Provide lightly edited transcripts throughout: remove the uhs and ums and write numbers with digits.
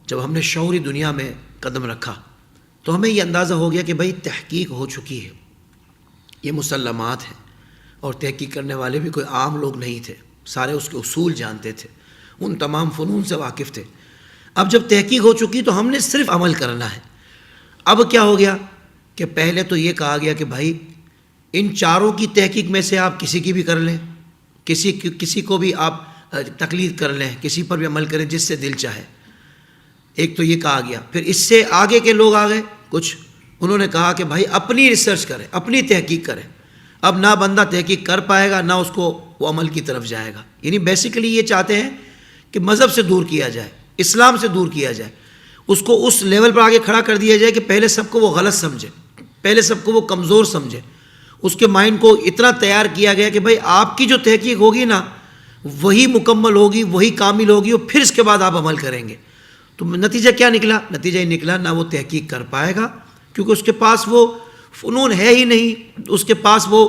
جب ہم نے شعوری دنیا میں قدم رکھا تو ہمیں یہ اندازہ ہو گیا کہ بھائی تحقیق ہو چکی ہے، یہ مسلمات ہیں، اور تحقیق کرنے والے بھی کوئی عام لوگ نہیں تھے، سارے اس کے اصول جانتے تھے، ان تمام فنون سے واقف تھے۔ اب جب تحقیق ہو چکی تو ہم نے صرف عمل کرنا ہے۔ اب کیا ہو گیا کہ پہلے تو یہ کہا گیا کہ بھائی ان چاروں کی تحقیق میں سے آپ کسی کی بھی کر لیں، کسی کو بھی آپ تقلید کر لیں، کسی پر بھی عمل کریں جس سے دل چاہے۔ ایک تو یہ کہا گیا، پھر اس سے آگے کے لوگ آ گئے کچھ، انہوں نے کہا کہ بھائی اپنی ریسرچ کریں، اپنی تحقیق کریں۔ اب نہ بندہ تحقیق کر پائے گا، نہ اس کو وہ عمل کی طرف جائے گا۔ یعنی بیسیکلی یہ چاہتے ہیں کہ مذہب سے دور کیا جائے، اسلام سے دور کیا جائے، اس کو اس لیول پر آگے کھڑا کر دیا جائے کہ پہلے سب کو وہ غلط سمجھے، پہلے سب کو وہ کمزور سمجھے۔ اس کے مائنڈ کو اتنا تیار کیا گیا کہ بھائی آپ کی جو تحقیق ہوگی نا وہی مکمل ہوگی، وہی کامل ہوگی، اور پھر اس کے بعد آپ عمل کریں گے۔ تو نتیجہ کیا نکلا؟ نتیجہ یہ نکلا نہ وہ تحقیق کر پائے گا کیونکہ اس کے پاس وہ فنون ہے ہی نہیں، اس کے پاس وہ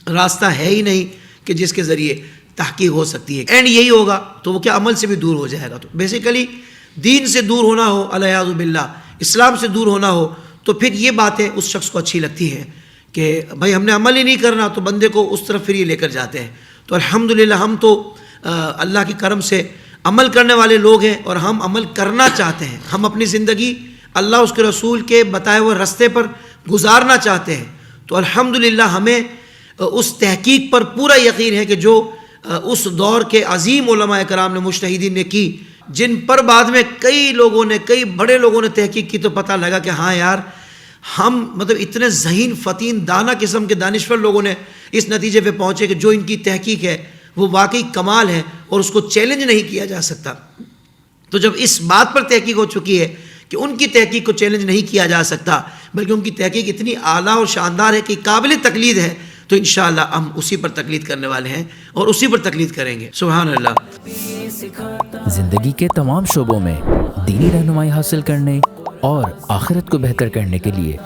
راستہ ہے ہی نہیں کہ جس کے ذریعے تحقیق ہو سکتی ہے۔ اینڈ یہی ہوگا تو وہ کیا عمل سے بھی دور ہو جائے گا۔ تو بیسیکلی دین سے دور ہونا ہو، الیاذ باللہ اسلام سے دور ہونا ہو، تو پھر یہ باتیں اس شخص کو اچھی لگتی ہیں کہ بھائی ہم نے عمل ہی نہیں کرنا، تو بندے کو اس طرف پھر یہ لے کر جاتے ہیں۔ تو الحمدللہ ہم تو اللہ کے کرم سے عمل کرنے والے لوگ ہیں، اور ہم عمل کرنا چاہتے ہیں، ہم اپنی زندگی اللہ اس کے رسول کے بتائے ہوئے راستے پر گزارنا چاہتے ہیں۔ تو الحمدللہ ہمیں اس تحقیق پر پورا یقین ہے کہ جو اس دور کے عظیم علماء کرام نے، مجتہدین نے کی، جن پر بعد میں کئی لوگوں نے، کئی بڑے لوگوں نے تحقیق کی، تو پتہ لگا کہ ہاں یار ہم مطلب اتنے ذہین فتین دانا قسم کے دانشور لوگوں نے اس نتیجے پہ پہنچے کہ جو ان کی تحقیق ہے وہ واقعی کمال ہے اور اس کو چیلنج نہیں کیا جا سکتا۔ تو جب اس بات پر تحقیق ہو چکی ہے کہ ان کی تحقیق کو چیلنج نہیں کیا جا سکتا، بلکہ ان کی تحقیق اتنی اعلیٰ اور شاندار ہے کہ قابل تقلید ہے، تو انشاءاللہ ہم اسی پر تقلید کرنے والے ہیں اور اسی پر تقلید کریں گے۔ سبحان اللہ۔ زندگی کے تمام شعبوں میں دینی رہنمائی حاصل کرنے اور آخرت کو بہتر کرنے کے لیے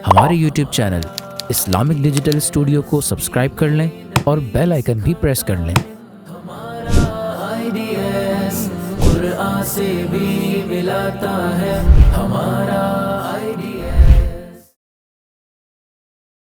ہمارے YouTube channel Islamic digital studio کو سبسکرائب کر لیں اور بیل آئیکن بھی پریس کر لیں۔ قرآن سے بھی ملاتا ہے ہمارا